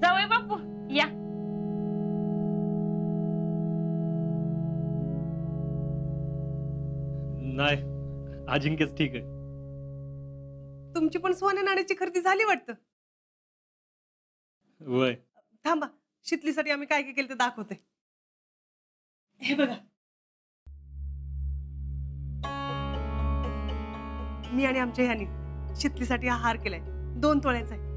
जावई बापू या. नाही, अजिंक्यच ठीक आहे. तुमची पण सोन्या नाण्याची खरेदी झाली वाटतं. वय थांबा, शितलीसाठी आम्ही काय काय केलं ते दाखवते. हे बघा, मी आणि आमच्या ह्यानी शितलीसाठी हा हार केलाय. 2 तोळ्याचा आहे.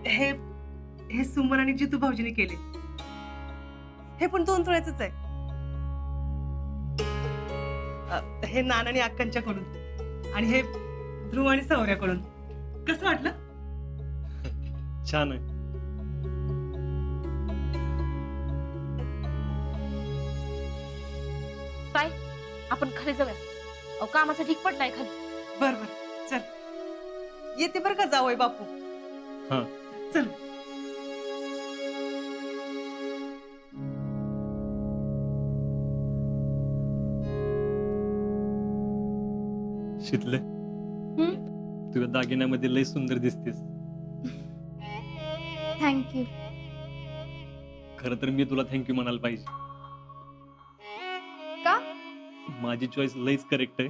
हे हे सुमन आणि जितू भाऊजीने केले. हे पण 2 तोळ्याचंच आहे. हे नाना आणि अक्कांच्याकडून आणि हे ध्रुव आणि सौर्याकडून. कसं वाटलं? छान आहे. काय आपण खाली जाऊया. अहो कामाचा ढीक पडलाय खाली. बर बर, चल येते बरं का जावई बापू. हा. चल. शितले, तुझ्या दागिन्यामध्ये लय सुंदर दिसतेस. थँक्यू. खरं तर मी तुला थँक्यू म्हणायला पाहिजे. का? माझी चॉईस लईच करेक्ट आहे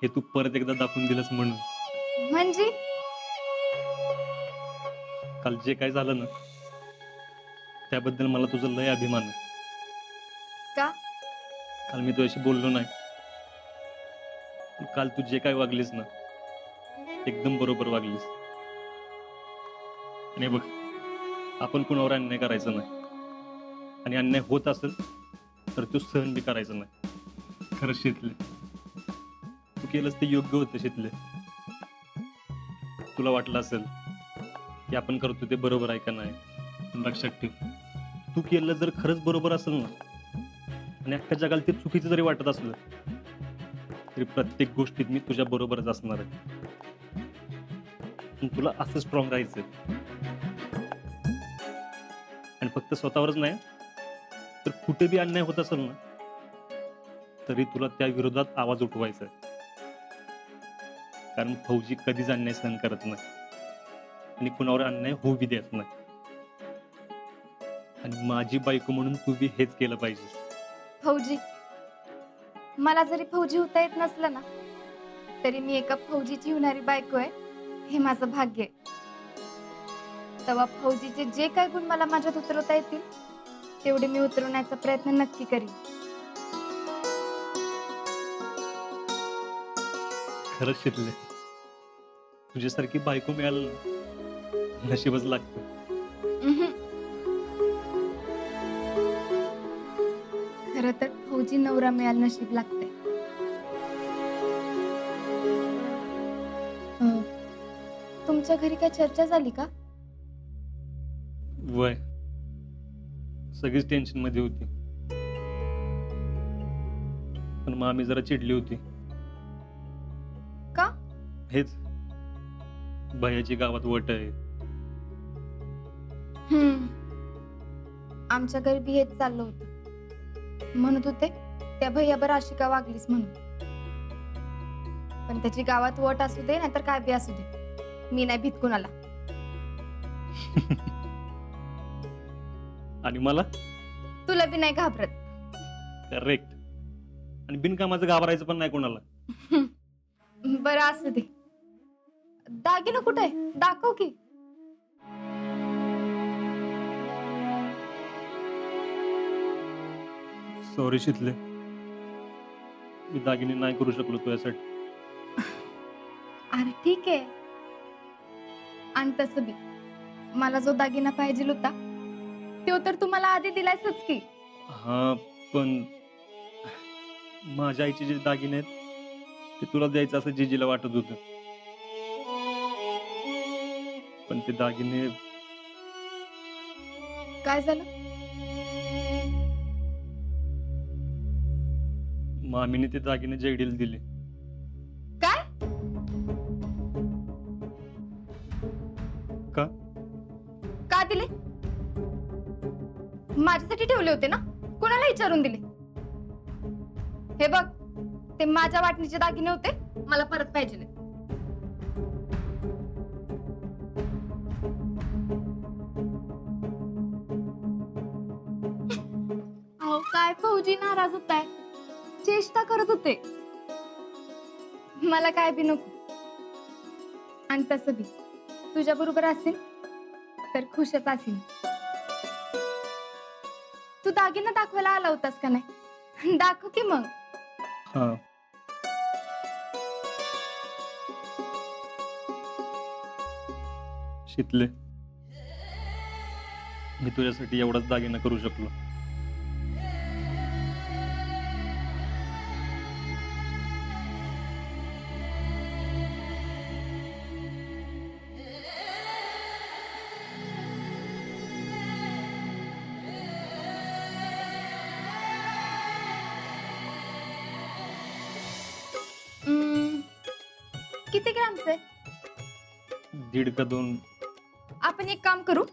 हे तू परत एकदा दाखवून दिलंस म्हणून. म्हणजे काल जे काय झालं ना त्याबद्दल मला तुझं लय अभिमान आहे. का? काल मी तुझ्याशी बोललो नाही. पण काल तू जे काय वागलीस ना एकदम बरोबर वागलीस. आणि बघ, आपण कुणावर अन्याय करायचं नाही आणि अन्याय होत असेल तर तो सहन बी करायचा नाही. खरं शितले, तू केलंस ते योग्य होतं. शितले, तुला वाटलं असेल की आपण करतो ते बरोबर आहे का नाही, पण लक्षात ठेव, तू केलं जर खरंच बरोबर असेल ना आणि अख्ख्या जगाला ते चुकीचं जरी वाटत असलं तरी प्रत्येक गोष्टीत मी तुझ्या बरोबरच असणार आहे. पण तुला असं स्ट्रॉंग राहायचं आणि फक्त स्वतःवरच नाही तर कुठे बी अन्याय होत असेल ना तरी तुला त्या विरोधात आवाज उठवायचा आहे. कारण फौजी कधीच अन्याय सहन करत नाही आणि कुणावर अन्याय होऊ बी देत नाही. आणि माझी बायको म्हणून तू बी हेच केलं पाहिजे. फौजी, मला जरी फौजी होता येत नसलं ना तरी मी एका फौजीची होणारी बायको आहे हे माझं भाग्य आहे. तेव्हा फौजीचे जे काय गुण मला माझ्यात उतरवता येतील तेवढे मी उतरवण्याचा प्रयत्न नक्की करीन. खरंच शिकले, तुझ्यासारखी बायको मिळालं ना नशीबच लागतं. खरं तर फौजी नवरा मिळायला नशीब लागते. तुमच्या घरी काय चर्चा झाली का? वय सगळीच टेन्शन मध्ये होती. पण मामी जरा चिडली होती. का? हेच भैयाची गावात वट आहे. आमच्या घरी बी हेच चाललं होतं. म्हणत होते त्या भैयाबर अशी का वागलीस म्हणून. पण त्याची गावात वट असू दे नाहीतर काय बी असू दे, मी नाही भीत कुणाला. आणि मला तुला बी नाही घाबरत. करेक्ट. आणि बिनकामाचं घाबरायचं पण नाही कोणाला. बरं असू दे. दागिनं कुठे आहे? दाखव की. सॉरी शितले, मी दागिने नाही करू शकलो तुझ्यासाठी. अरे ठीक आहे. आणि तसं बी मला जो दागिना पाहिजे होता तो तर तुम्हाला आधी दिलायसच की. हा, पण माझ्या आईचे जे दागिने आहेत ते तुला द्यायचं असं जिजीला वाटत होतं. पण ते दागिने काय झालं? मामीने ते दागिने जयडीला दिले. काय? का? का दिले? माझ्यासाठी ठेवले होते ना, कोणाला विचारून दिले? हे बघ, ते माझ्या वाटणीचे दागिने होते, मला परत पाहिजे. काय फौजी नाराज होताय? चेष्टा करत होते. मला काय बी नको. आणि तसं बी तुझ्या बरोबर असेल तर खुशच असेल. तू दागिना दाखवायला आला होतास का नाही? दाखव की मग. हा, शीतले, मी तुझ्यासाठी एवढाच दागिना करू शकलो. हम्म, किती ग्रामचं आहे? 1.5 का 2. आपण एक काम करू,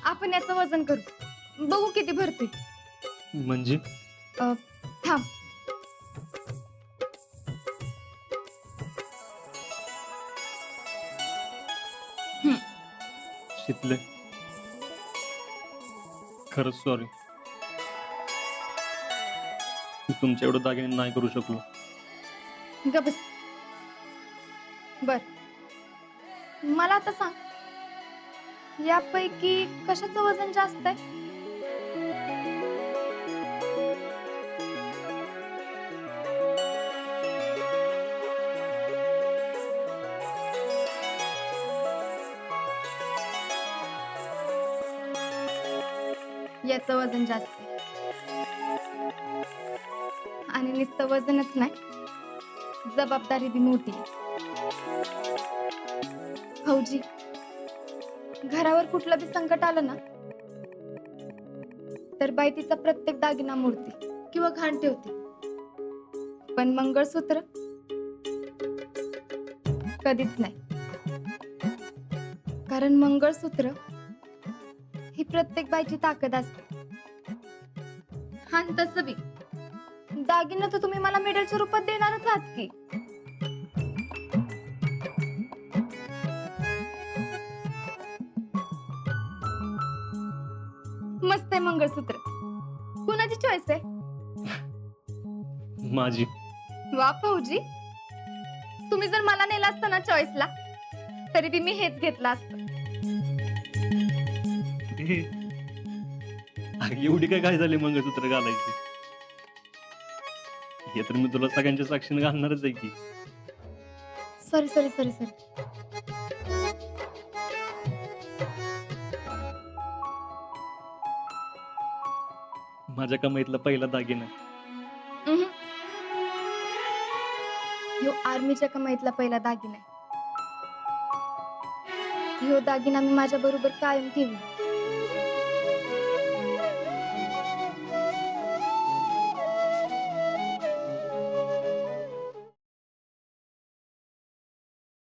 आपण याचं वजन करू, बघू किती भरते. म्हणजे थांब. शीतले, खरंच सॉरी. मी तुमच्या एवढं दागिने नाही करू शकलो. ग बस. बर, मला आता सांग, यापैकी कशाचं वजन जास्त आहे? याचं वजन जास्त आहे. आणि नुसतं वजनच नाही, जबाबदारी बी मोठी आहे. फौजी, घरावर कुठलं बी संकट आलं ना तर बाई तिचा प्रत्येक दागिना मोडते किंवा घाण ठेवते, पण मंगळसूत्र कधीच नाही. कारण मंगळसूत्र ही प्रत्येक बाईची ताकद असते. आणि तसं बी दागिना तर तुम्ही मला मेडलच्या रूपात देणारच आहात की. मस्त आहे मंगळसूत्र. कुणाची चॉईस आहे? माझी. वा फौजी, तुम्ही जर मला नेला असतं ना चॉईसला तरी बी मी हेच घेतलं असतं. एवढी काय झाली मंगळसूत्र घालायची? हे तर मी तुला सगळ्यांच्या साक्षीने घालणारच आहे की. Sorry sorry sorry sorry. माझ्या कमाईतला पहिला दागिना. ह्यो आर्मीच्या कमाईतला पहिला दागिना आहे. ह्यो दागिना मी माझ्या बरोबर कायम ठेवी.